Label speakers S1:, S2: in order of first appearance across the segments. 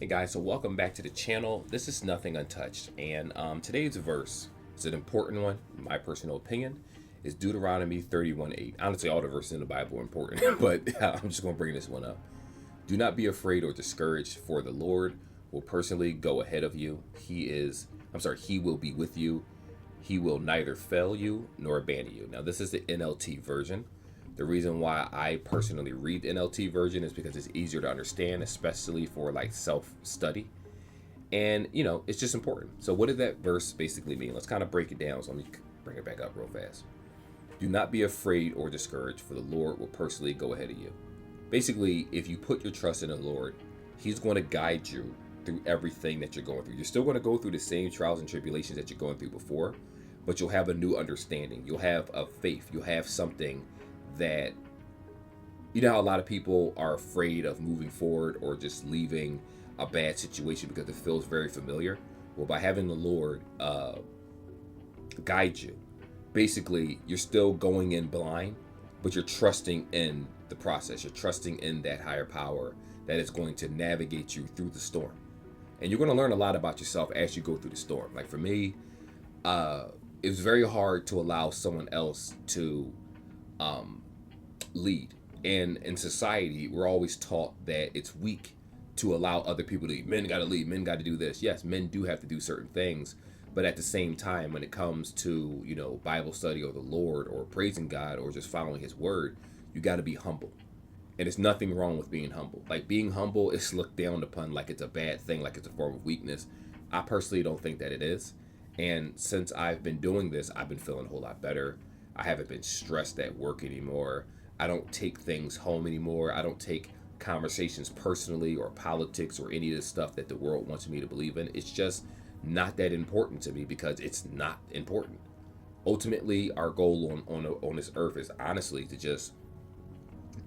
S1: guys, so welcome back to the channel. This is Nothing Untouched, and today's verse is an important one, in my personal opinion, is Deuteronomy 31:8. Honestly, all the verses in the Bible are important, but I'm just going to bring this one up. Do not be afraid or discouraged, for the Lord will personally go ahead of you. He will be with you. He will neither fail you nor abandon you. Now, this is the NLT version. The reason why I personally read the NLT version is because it's easier to understand, especially for like self-study. And, it's just important. So what did that verse basically mean? Let's kind of break it down. So let me bring it back up real fast. Do not be afraid or discouraged, for the Lord will personally go ahead of you. Basically, if you put your trust in the Lord, He's going to guide you through everything that you're going through. You're still going to go through the same trials and tribulations that you're going through before, but you'll have a new understanding. You'll have a faith. You'll have something that, how a lot of people are afraid of moving forward or just leaving a bad situation because it feels very familiar. Well, by having the Lord guide you, basically you're still going in blind, but you're trusting in the process. You're trusting in that higher power that is going to navigate you through the storm. And you're going to learn a lot about yourself as you go through the storm. Like for me, it was very hard to allow someone else to lead. And in society, we're always taught that it's weak to allow other people to lead. Men got to lead. Men got to do this. Yes, men do have to do certain things. But at the same time, when it comes to, Bible study or the Lord or praising God or just following His word, you got to be humble. And there's nothing wrong with being humble. Like being humble is looked down upon like it's a bad thing, like it's a form of weakness. I personally don't think that it is. And since I've been doing this, I've been feeling a whole lot better. I haven't been stressed at work anymore. I don't take things home anymore. I don't take conversations personally or politics or any of the stuff that the world wants me to believe in. It's just not that important to me because it's not important. Ultimately, our goal on this earth is honestly to just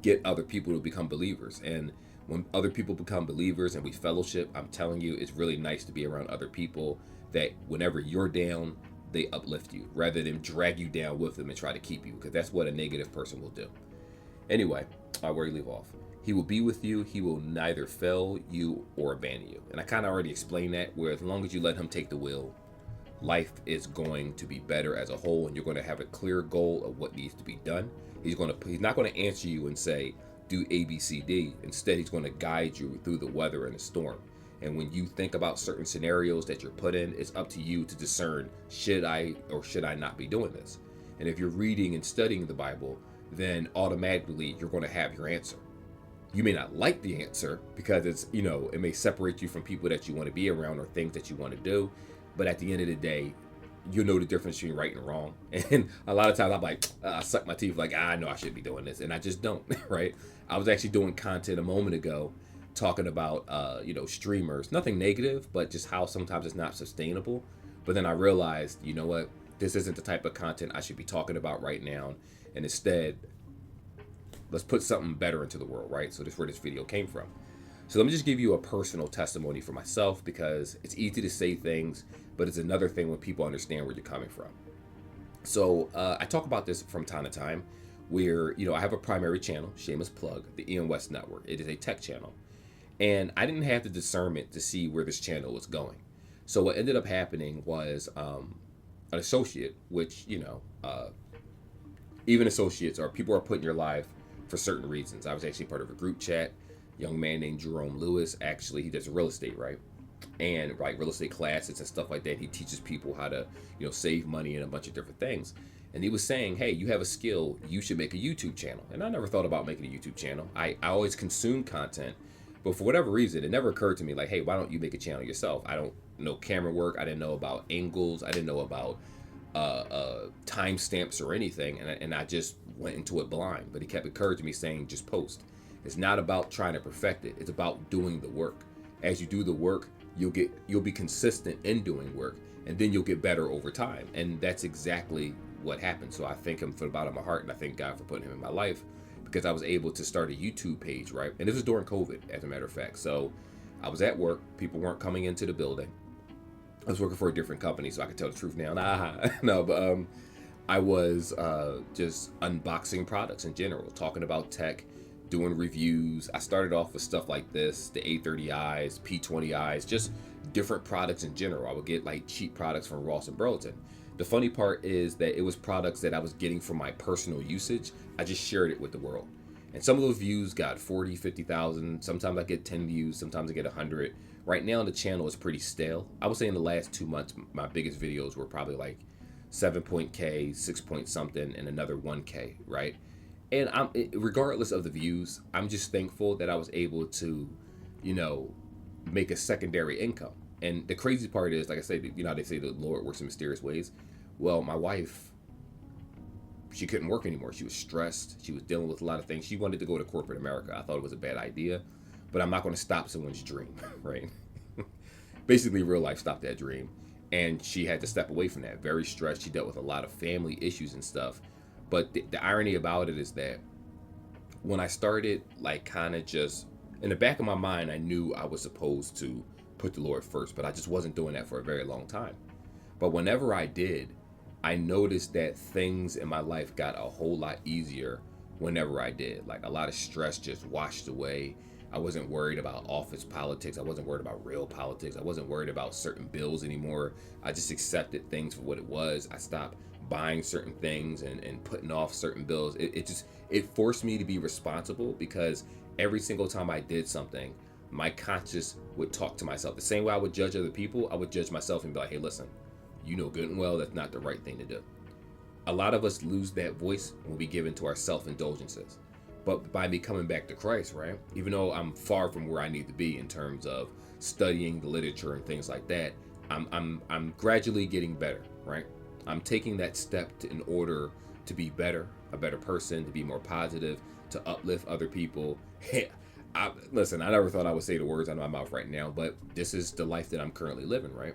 S1: get other people to become believers. And when other people become believers and we fellowship, I'm telling you, it's really nice to be around other people that whenever you're down, they uplift you rather than drag you down with them and try to keep you, because that's what a negative person will do. Anyway, where you leave off. He will be with you. He will neither fail you or abandon you. And I kind of already explained that, where as long as you let Him take the wheel, life is going to be better as a whole, and you're going to have a clear goal of what needs to be done. He's not going to answer you and say, do A, B, C, D. Instead, He's going to guide you through the weather and the storm. And when you think about certain scenarios that you're put in, it's up to you to discern, should I or should I not be doing this? And if you're reading and studying the Bible, then automatically you're going to have your answer. You may not like the answer because it's, it may separate you from people that you want to be around or things that you want to do. But at the end of the day, you know the difference between right and wrong. And a lot of times I'm like, I suck my teeth like, I know I should be doing this. And I just don't, right? I was actually doing content a moment ago talking about, streamers, nothing negative, but just how sometimes it's not sustainable. But then I realized, you know what? This isn't the type of content I should be talking about right now. And instead, let's put something better into the world, right? So that's where this video came from. So let me just give you a personal testimony for myself, because it's easy to say things, but it's another thing when people understand where you're coming from. So I talk about this from time to time where, I have a primary channel, shameless plug, the Ian West Network. It is a tech channel. And I didn't have the discernment to see where this channel was going. So what ended up happening was an associate, which, even associates or people are put in your life for certain reasons. I was actually part of a group chat. Young man named Jerome Lewis, actually, he does real estate, right? And like real estate classes and stuff like that. He teaches people how to, save money and a bunch of different things. And he was saying, hey, you have a skill, you should make a YouTube channel. And I never thought about making a YouTube channel. I always consumed content, but for whatever reason, it never occurred to me like, hey, why don't you make a channel yourself? I don't know camera work. I didn't know about angles. I didn't know about timestamps or anything. And I just went into it blind. But he kept encouraging me saying, just post. It's not about trying to perfect it. It's about doing the work. As you do the work, you'll be consistent in doing work, and then you'll get better over time. And that's exactly what happened. So I thank Him from the bottom of my heart, and I thank God for putting Him in my life, because I was able to start a YouTube page, right? And this was during COVID, as a matter of fact. So I was at work. People weren't coming into the building. I was working for a different company, so I can tell the truth now. No, but I was just unboxing products in general, talking about tech, doing reviews. I started off with stuff like this, the A30Is, P20Is, just different products in general. I would get like cheap products from Ross and Burlington. The funny part is that it was products that I was getting for my personal usage. I just shared it with the world. And some of those views got 40, 50,000. Sometimes I get 10 views. Sometimes I get 100. Right now the channel is pretty stale. I would say in the last 2 months, my biggest videos were probably like 7 K, 6 point something, and another 1K, right? And regardless of the views, I'm just thankful that I was able to, you know, make a secondary income. And the crazy part is, like I said, you know, they say the Lord works in mysterious ways. Well, my wife, she couldn't work anymore. She was stressed. She was dealing with a lot of things. She wanted to go to corporate America. I thought it was a bad idea, but I'm not going to stop someone's dream, right? Basically, real life stopped that dream. And she had to step away from that. Very stressed. She dealt with a lot of family issues and stuff. But the irony about it is that when I started, like, kind of just in the back of my mind, I knew I was supposed to put the Lord first, but I just wasn't doing that for a very long time. But whenever I did, I noticed that things in my life got a whole lot easier whenever I did. Like, a lot of stress just washed away. I wasn't worried about office politics. I wasn't worried about real politics. I wasn't worried about certain bills anymore. I just accepted things for what it was. I stopped buying certain things and putting off certain bills. It forced me to be responsible, because every single time I did something, my conscience would talk to myself. The same way I would judge other people, I would judge myself and be like, hey, listen, you know good and well that's not the right thing to do. A lot of us lose that voice when we give into our self-indulgences. But by me coming back to Christ, right, even though I'm far from where I need to be in terms of studying the literature and things like that, I'm gradually getting better, right? I'm taking that step in order to be better, a better person, to be more positive, to uplift other people. Listen, I never thought I would say the words out of my mouth right now, but this is the life that I'm currently living, right?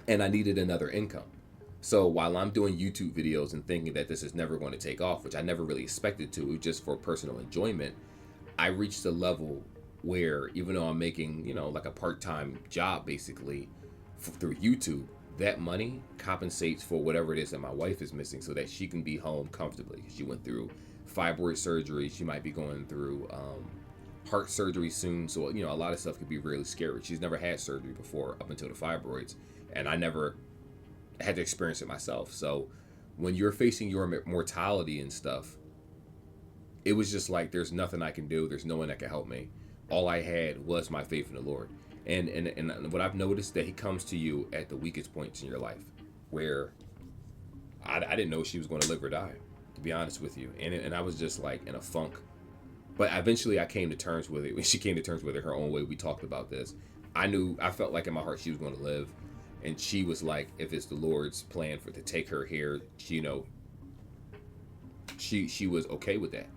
S1: And I needed another income. So while I'm doing YouTube videos and thinking that this is never going to take off, which I never really expected to, just for personal enjoyment, I reached a level where even though I'm making, you know, like a part-time job basically through YouTube, that money compensates for whatever it is that my wife is missing so that she can be home comfortably. She went through fibroid surgery. She might be going through heart surgery soon. So, you know, a lot of stuff could be really scary. She's never had surgery before up until the fibroids. And I never had to experience it myself. So when you're facing your mortality and stuff, it was just like, there's nothing I can do. There's no one that can help me. All I had was my faith in the Lord. And what I've noticed, that he comes to you at the weakest points in your life, where I didn't know she was going to live or die, to be honest with you. And I was just like in a funk. But eventually I came to terms with it. When she came to terms with it her own way, we talked about this. I felt like in my heart she was going to live. And she was like, if it's the Lord's plan to take her here, you know, she was okay with that.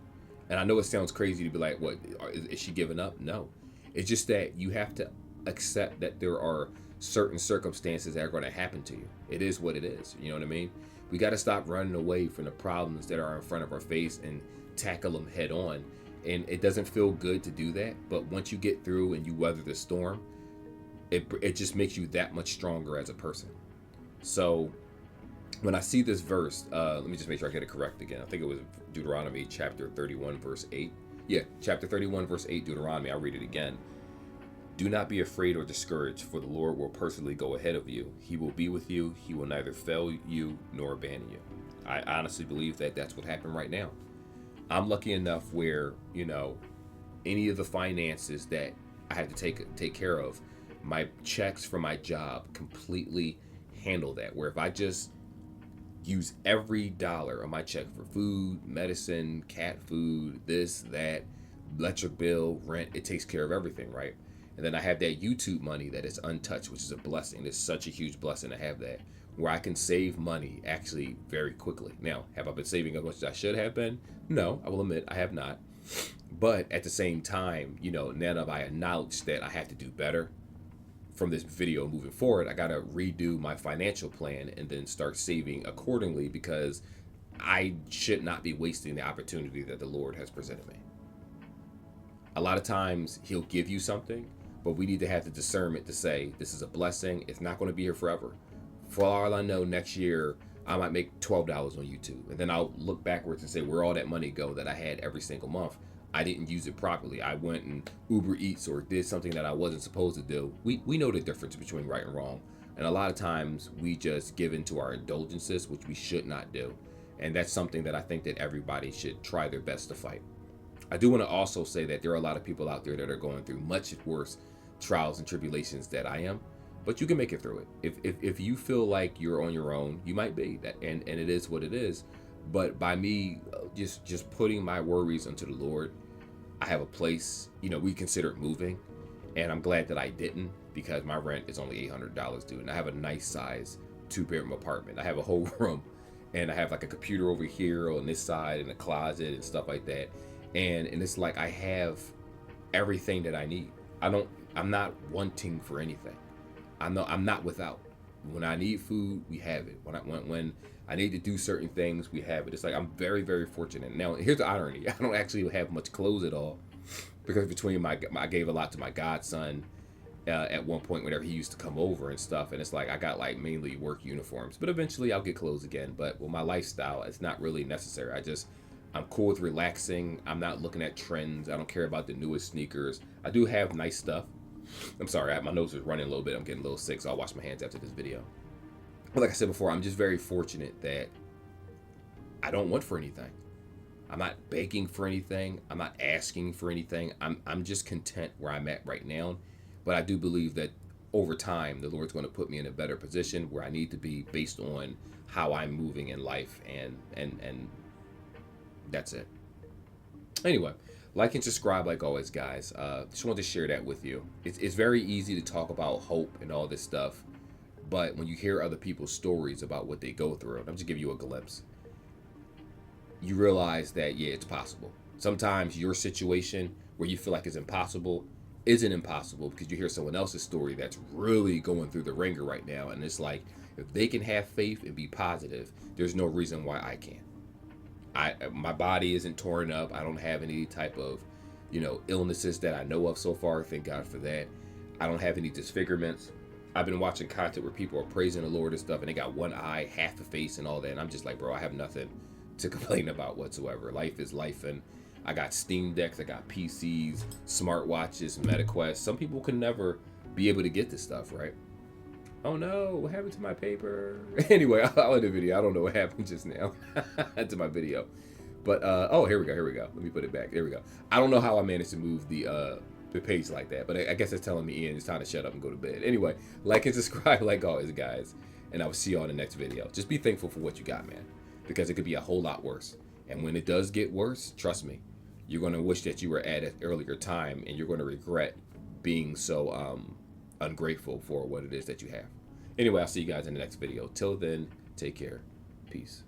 S1: And I know it sounds crazy to be like, what, is she giving up? No. It's just that you have to accept that there are certain circumstances that are going to happen to you. It is what it is. You know what I mean? We got to stop running away from the problems that are in front of our face and tackle them head on. And it doesn't feel good to do that. But once you get through and you weather the storm, it just makes you that much stronger as a person. So when I see this verse, let me just make sure I get it correct again. I think it was Deuteronomy chapter 31, verse 8. Yeah, chapter 31, verse 8, Deuteronomy. I'll read it again. Do not be afraid or discouraged, for the Lord will personally go ahead of you. He will be with you. He will neither fail you nor abandon you. I honestly believe that that's what happened right now. I'm lucky enough where, you know, any of the finances that I had to take care of, my checks from my job completely handle that. Where if I just use every dollar on my check for food, medicine, cat food, this, that, electric bill, rent, it takes care of everything, right? And then I have that YouTube money that is untouched, which is a blessing. It's such a huge blessing to have that, where I can save money actually very quickly. Now, have I been saving as much as I should have been? No, I will admit I have not. But at the same time, you know, now that I acknowledge that I have to do better from this video moving forward, I got to redo my financial plan and then start saving accordingly, because I should not be wasting the opportunity that the Lord has presented me. A lot of times he'll give you something, but we need to have the discernment to say, this is a blessing. It's not going to be here forever. For all I know, next year, I might make $12 on YouTube. And then I'll look backwards and say, where all that money go that I had every single month? I didn't use it properly. I went and Uber Eats or did something that I wasn't supposed to do. We know the difference between right and wrong. And a lot of times we just give into our indulgences, which we should not do. And that's something that I think that everybody should try their best to fight. I do want to also say that there are a lot of people out there that are going through much worse trials and tribulations that I am, but you can make it through it. If you feel like you're on your own, you might be that, and it is what it is. But by me just putting my worries unto the Lord, I have a place. We considered moving, and I'm glad that I didn't, because my rent is only $800 due, and I have a nice size 2-bedroom apartment. I have a whole room, and I have like a computer over here on this side, and a closet and stuff like that. And it's like I have everything that I need. I'm not wanting for anything. I'm not without. When I need food, we have it. When I need to do certain things, we have it. It's like I'm very, very fortunate. Now, here's the irony. I don't actually have much clothes at all, because between I gave a lot to my godson at one point whenever he used to come over and stuff. And it's like I got like mainly work uniforms, but eventually I'll get clothes again. But with my lifestyle, it's not really necessary. I'm cool with relaxing. I'm not looking at trends. I don't care about the newest sneakers. I do have nice stuff. I'm sorry, my nose is running a little bit. I'm getting a little sick, so I'll wash my hands after this video. But like I said before, I'm just very fortunate that I don't want for anything. I'm not begging for anything. I'm not asking for anything. I'm just content where I'm at right now. But I do believe that over time, the Lord's going to put me in a better position where I need to be based on how I'm moving in life, and that's it. Anyway, like and subscribe like always, guys. Just wanted to share that with you. It's very easy to talk about hope and all this stuff, but when you hear other people's stories about what they go through, I'm just giving you a glimpse, you realize that, yeah, it's possible. Sometimes your situation where you feel like it's impossible isn't impossible, because you hear someone else's story that's really going through the ringer right now, and it's like, if they can have faith and be positive, there's no reason why I can't. My body isn't torn up. I don't have any type of, illnesses that I know of so far. Thank God for that. I don't have any disfigurements. I've been watching content where people are praising the Lord and stuff, and they got one eye, half a face, and all that. And I'm just like, bro, I have nothing to complain about whatsoever. Life is life, and I got Steam Decks, I got PCs, smartwatches, MetaQuest. Some people can never be able to get this stuff, right? Oh no, what happened to my paper? Anyway, I'll end the video. I don't know what happened just now to my video. But, oh, here we go. Let me put it back. There we go. I don't know how I managed to move the page like that, but I guess it's telling me, Ian, it's time to shut up and go to bed. Anyway, like and subscribe like always, guys. And I will see you on the next video. Just be thankful for what you got, man, because it could be a whole lot worse. And when it does get worse, trust me, you're going to wish that you were at an earlier time, and you're going to regret being so ungrateful for what it is that you have. Anyway, I'll see you guys in the next video. Till then, take care. Peace.